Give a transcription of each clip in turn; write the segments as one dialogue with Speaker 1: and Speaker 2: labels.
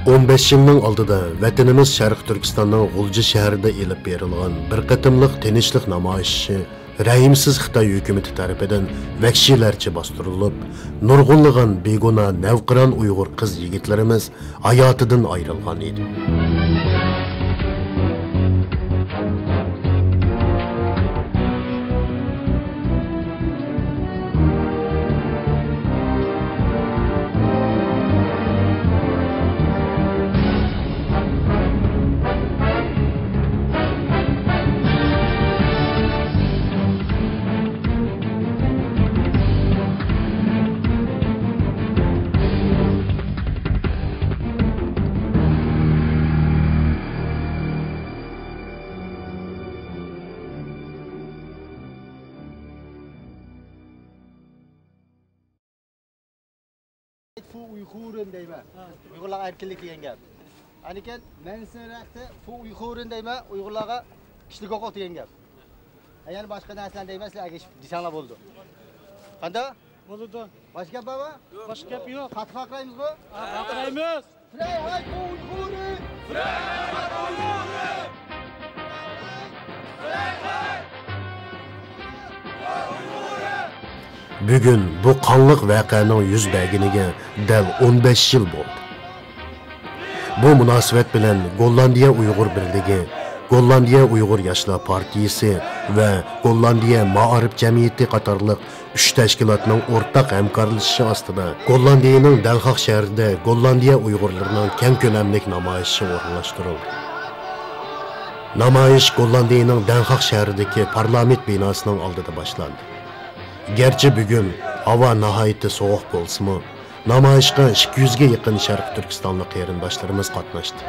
Speaker 1: 15 yılning oldida vatanimiz Sharq Turkistonning G'ulji shahrida elib berilgan bir qatimliq tinchlik namoyishi rahimsiz Xitoy hukumati tarafidan vahshiylarcha bostirilib, nurg'unlagan begona navqiron Uyg'ur qiz yigitlarimiz hayotidan ayrilgan edi.
Speaker 2: Fu Uyg'urin deyman. Uyg'urlarga erkinlik degan gap. Aniken men sizlarga fu Uyg'urin deyman, Uyg'urlarga kishilik huquq degan gap. Yani boshqa narsalar deyman, sizlarga desanlar bo'ldi. Qanday?
Speaker 3: Bo'ldi.
Speaker 2: Boshqa gap bormi?
Speaker 3: Boshqa gap yo'q.
Speaker 2: Qattiq aqlaymizmi?
Speaker 3: Aqlaymiz.
Speaker 2: Frey hay fu Uyg'urin!
Speaker 3: Frey hay Uyg'urin! Frey hay!
Speaker 1: Bugun bu qonliq voqeaning yuz berganiga dal 15 yil bo'ldi. Bu munosabat bilan Gollandiya Uyg'ur birligi, Gollandiya Uyg'ur yoshlar partiyasi va Gollandiya ma'arif jamiyati qatorliq 3 tashkilotning o'rtaq hamkorlashishi ostida Gollandiyaning Dalxoq shahrida Gollandiya Uyg'urlarining keng ko'lamli namoyishi o'rinlashtirildi. Namoyish Gollandiyaning Dalxoq shahridagi parlament binosining oldida boshlandi. Gerçi bugün hava nahayeti soğuk bolsa-mı, namoyishga 200 ga yaqin Sharq Turkistonlik qarindoshlarimiz qatnashdi.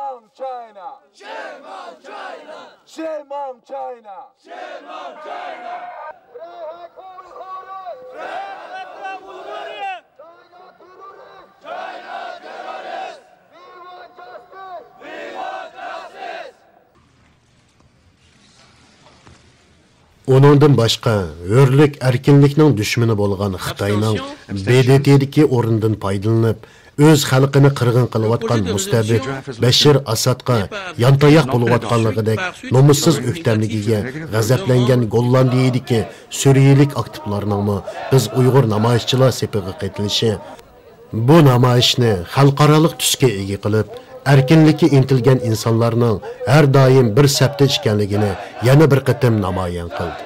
Speaker 4: on China! Shame on China! Shame on China! Shame on China!
Speaker 3: Vrijheid voor Oeigoeren! Vrijheid voor Oeigoeren! China terrorist! We want justice! We want justice!
Speaker 1: Onundan başqa, hörlük erkinlikning dushmani bo'lgan Xitoyning BDTdagi o'rindan foydalanib, o'z xalqini qirg'in qilayotgan mustabid Bashir Asadga yantayoq bo'layotganligidek nomussiz o'ktamligiga g'azablangan Gollandiyadagi suriyalik aktivlarning biz Uyg'ur namoyishchilar sepiga qaytilishi bu namoyishni xalqaro tusga ega qilib, erkinlikka intilgan insonlarning har doim bir safda ekanligini yana bir qatam namoyon qildi.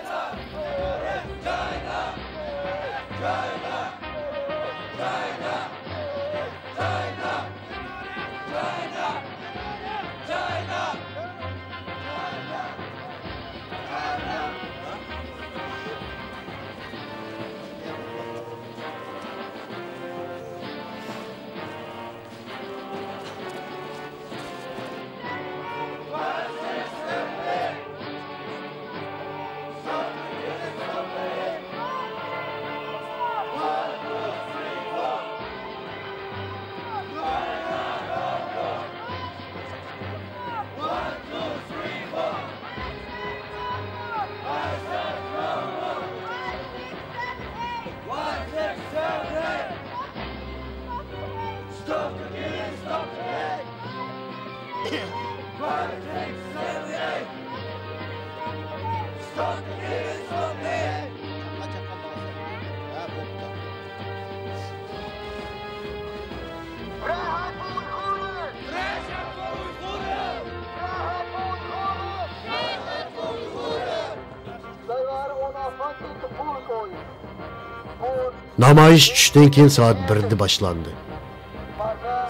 Speaker 1: Namoyish tushdan keyin soat 1da boshlandi.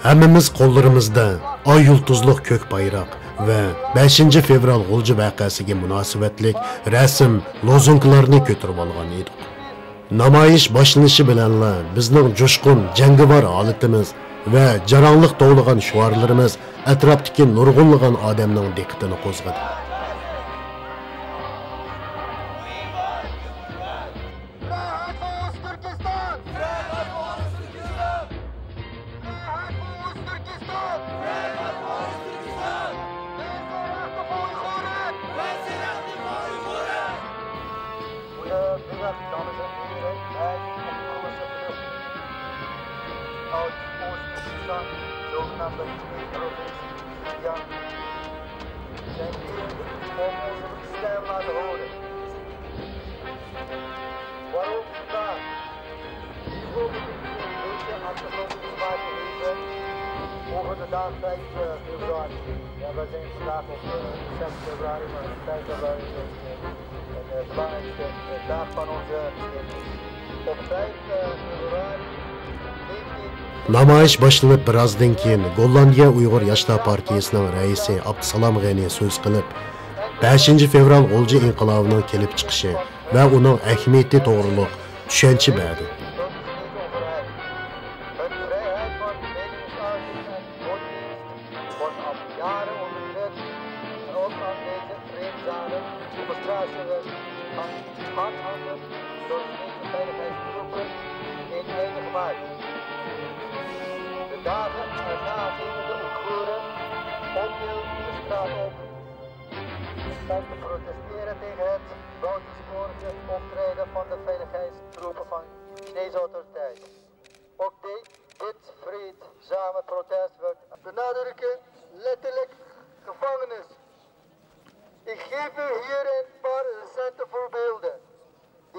Speaker 1: Hammamiz qo'llarimizda oy yulduzliq ko'k bayroq va 5 fevral G'ulji voqeasiga munosabatlik rasm, lozunglarni ko'tarib olgan edik. Namoyish boshlanishi bilanla bizning jo'shqin jangovar holatimiz va jaronliq to'g'ligan shuarlarimiz atrofdagi nurg'unlagan odamning diqqatini qo'zg'adi.
Speaker 2: Over de dag 5 februari. Ja, we zijn vandaag op 6 februari, maar 5 februari is de belangrijkste dag van onze geschiedenis. Op 5 februari 19...
Speaker 1: Namoyish boshlanib birozdan keyin Gollandiya Uyg'ur yoshlar partiyasining raisi Abdusalom G'ani so'z qilib, 5 fevral G'ulji inqilobining kelib chiqishi va uning ahamiyati to'g'riliq tushuncha berdi.
Speaker 2: De dagen erna gingen de Oeigoeren opnieuw de straat op om te protesteren tegen het buitensporige optreden van de veiligheidstroepen van Chinese autoriteiten. Ook dit vreedzame protest werd benadrukken letterlijk gevangenis. Ik geef u hier een paar recente voorbeelden.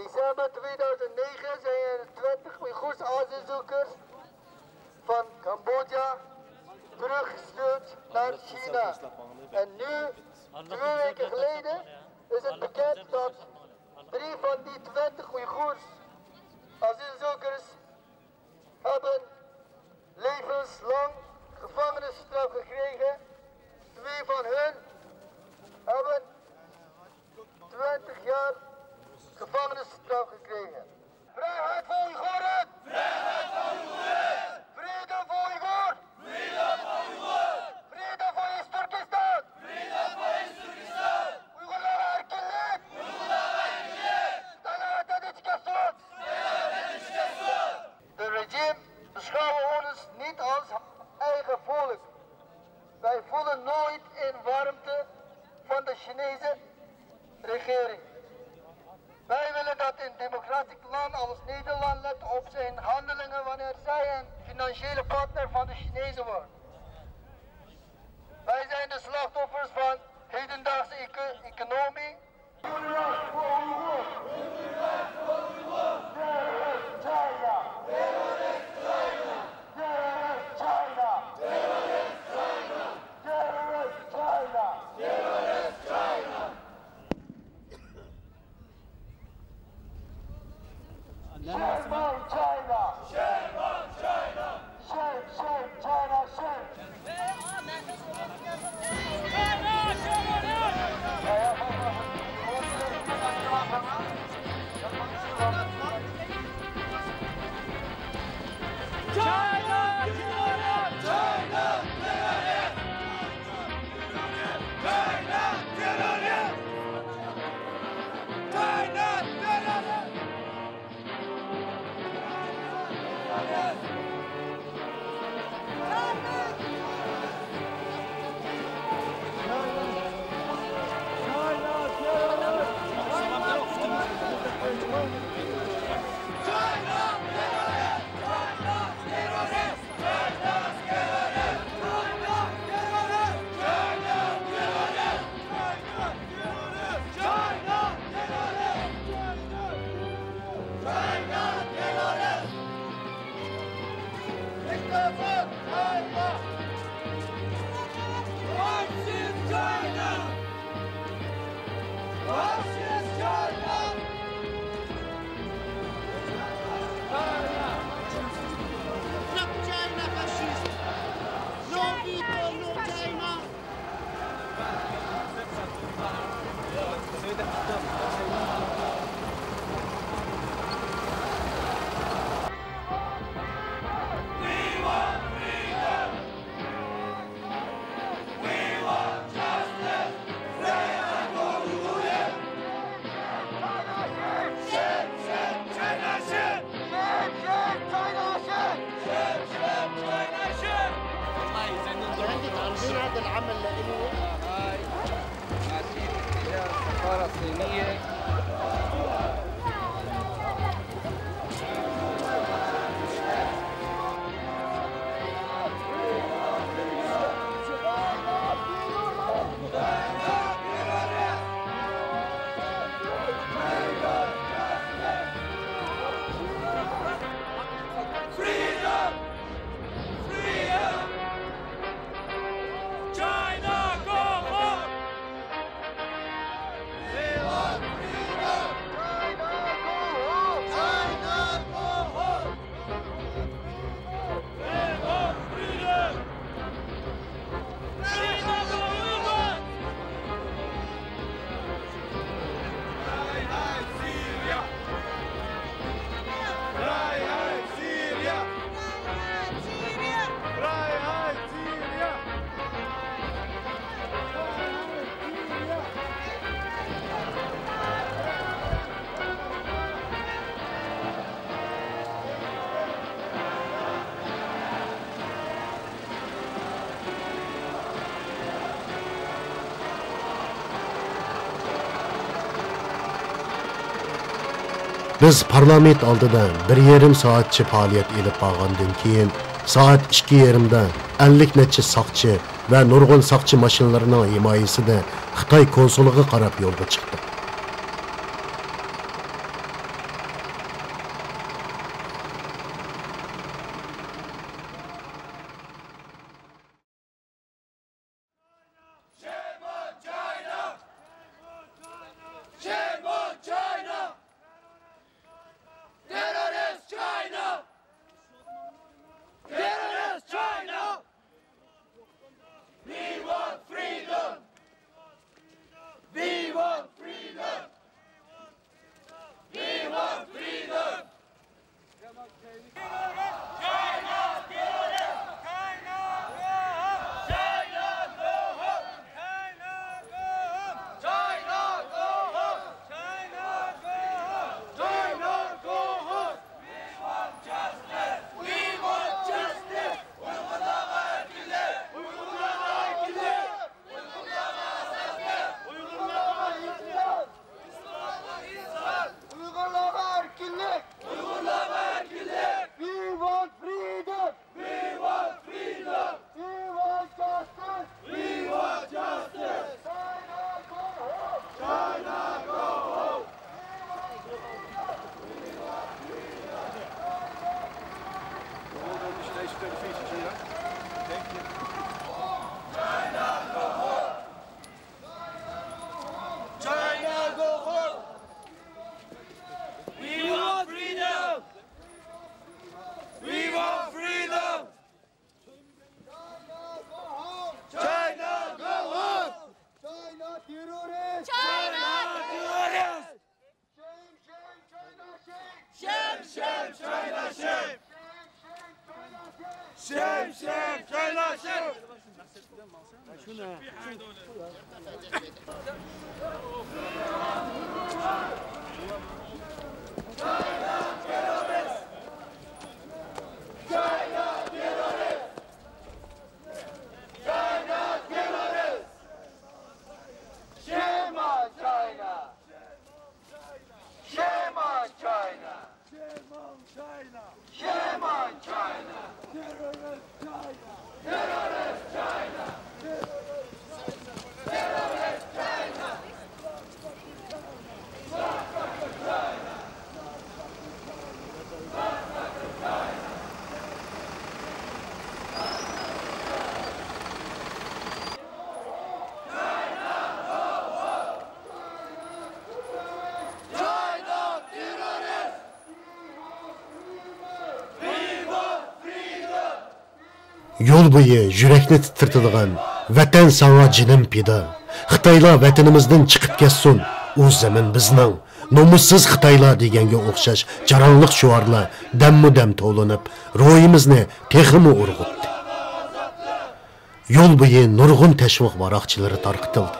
Speaker 2: December 2009 zijn er 20 Oeigoerse asielzoekers van Cambodja teruggestuurd naar China. En nu, 2 weken geleden, is het bekend dat 3 van die 20 Oeigoers asielzoekers hebben levenslang gevangenisstraf gekregen. 2 van hen hebben 20 jaar gevangenisstraf gekregen. Vrijheid voor Oeigoeren! Vrijheid voor Oeigoeren! Vrede voor Oeigoer! Vrede voor Oeigoer! Vrede voor العمل اللي
Speaker 5: هاي ماشيين اتجاه السفارة الصينية.
Speaker 1: Biz parlament oldida 1,5 soatcha faoliyat elib borgandan keyin soat 2:30da 50 necha soqchi va nurg'un soqchi mashinalarining himoyasida Xitoy konsuliga qarab yo'lga chiqdi. Yol boyu yürekni titrtadigan vatan sana jinim pida. Xitoylar vatanimizdan chiqib ketsin. U zamin bizning. Nomussiz Xitoylar deganga o'xshash jaronliq shuarlar dammu-dam to'linib, ruhimizni texmi urg'utdi. Yol boyu nurg'un tashviq varoqchilari tarqitildi.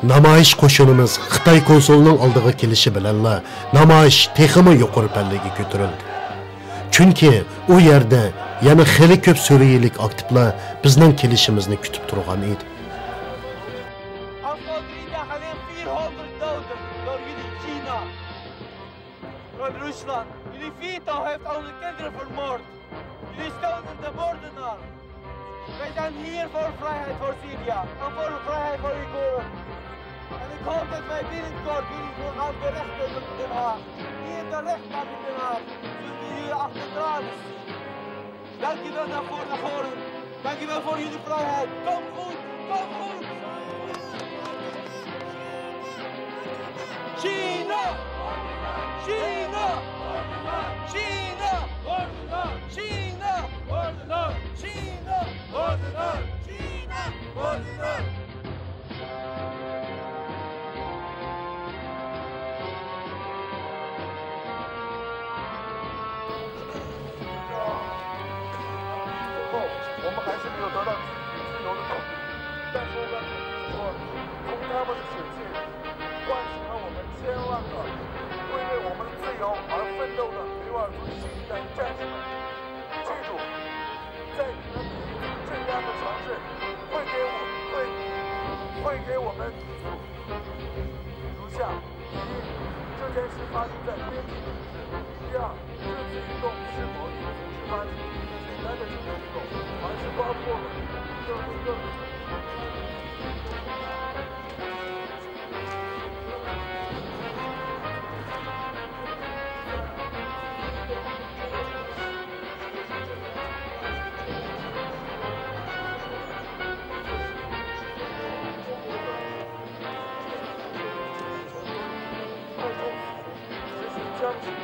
Speaker 1: Namoyish qo'shinimiz Xitoy konsulining oldiga kelishi bilanla namoyish texmi yuqori pallaga ko'tarildi. Chunki u yerda yana xili ko'p Suriyalik aktivlar bizning kelishimizni kutib turgan edi.
Speaker 6: Rusland, jullie 4 heeft alle kinderen vermoord. We stand in the border now. We stand here for vrijheid voor Syrië en voor vrijheid voor Uiguren. En ik hoop dat wij binnenkort gaan berechten in Den Haag. Hier de rechtbank in Den Haag. Zullen we hier achter tralies zien. Dankjewel daarvoor, naar voren. Dankjewel voor jullie vrijheid. Kom goed, kom goed. China! China! China! China! China! China!
Speaker 4: 我们还是没有得到自由的统一，但是我们说，从他们的血气唤醒了我们千万个为我们的自由而奋斗的维吾尔族新一代战士们。记住，在你们镇压的城市会给我们如下：第一，这件事发生在边境；第二，这次运动是否与组织发起简单的政治运动，还是包括了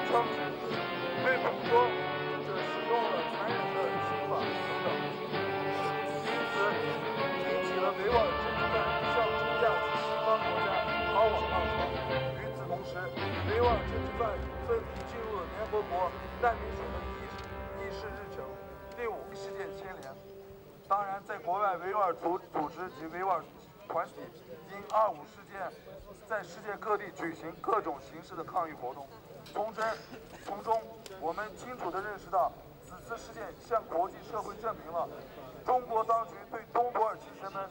Speaker 4: 更对很多这使用了残忍的刑法等等，因此引起了维吾尔政治犯向中亚及西方国家逃往浪潮。与此同时，维吾尔政治犯纷纷进入了联合国难民署的议事日程。第五，事件牵连。当然，在国外维吾尔族组织及维吾尔团体因25事件在世界各地举行各种形式的抗议活动。从中，我们清楚地认识到，此次事件向国际社会证明了中国当局对东土耳其人们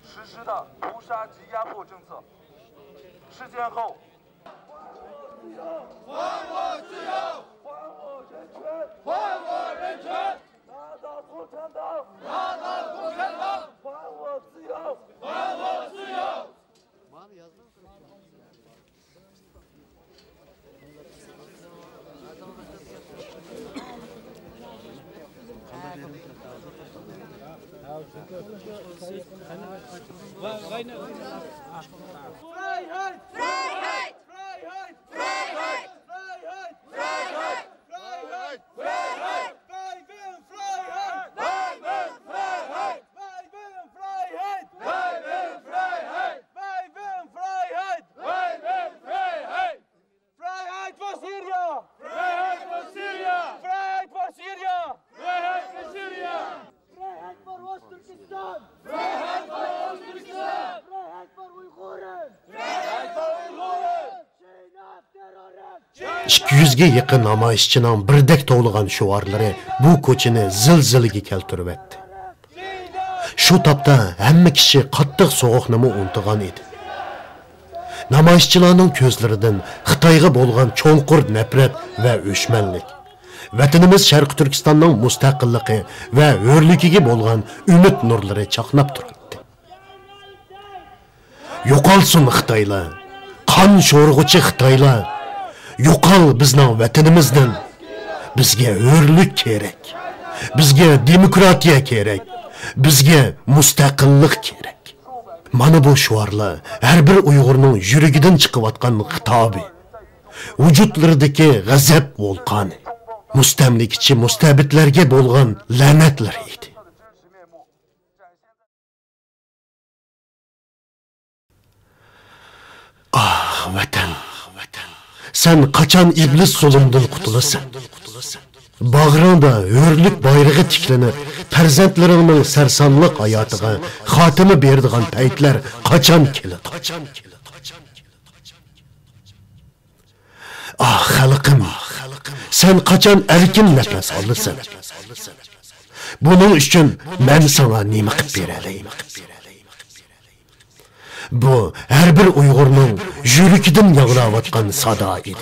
Speaker 4: 实施的屠杀及压迫政策。事件后，还我自由，还我人权，还我人权，拿到共产党，拿到共产党，还我自由，还我自由。Vrijheid! Vrijheid! Vrijheid! Vrijheid! Vrijheid! Vrijheid! Vrijheid! Vrijheid! Wij willen vrijheid! Wij willen vrijheid! Wij willen vrijheid! Wij willen vrijheid! Wij willen vrijheid! Wij willen vrijheid! Vrijheid voor Syrië! Vrijheid voor Syrië! Vrijheid voor Syrië! Vrijheid voor Syrië! Vrijheid voor Oost-Turkestan! Vrijheid voor Oost-Turkestan! Vrijheid voor Uiguren! Vrijheid voor Uiguren! China terörist!
Speaker 1: 200 ga yaqin namoyishchining birdek to'g'ligan shuarlari bu ko'chani zilzilaga keltirib etdi. Shu topda hamma kishi qattiq sovuqni unutgan edi. Namoyishchilarning ko'zlaridan Xitoyga bo'lgan cho'nqur nafrat va o'shmanlik, vatanimiz Sharq Turkistonning mustaqilligi va hurligiga bo'lgan umid nurlari chaqnab turibdi. Yo'qolsin Xitoylar, qon sho'rg'uchi Xitoylar, yo'qol bizning vatanimizdan. Bizga hurlik kerak, bizga demokratiya kerak, bizga mustaqillik kerak. Mana bu shuarlar har bir Uyg'urning yuragidan chiqayotgan xitobi, vujudlaridagi g'azab volqoni, mustamlikchi mustabidlarga bo'lgan la'natlar edi. Ah, vatan, sen qachon iblis zulmdan qutulasan? Bag'ringda hurlik bayrog'i tiklanib, farzandlaringning sarsonlik hayotiga xotima beradigan paytlar qachon keladi? Ah, xalqim, sen qachon erkin nafas olasan? Buning uchun men sana nima qilib beralayman? Bu har bir Uyg'urning yuragidan yag'layotgan sado edi.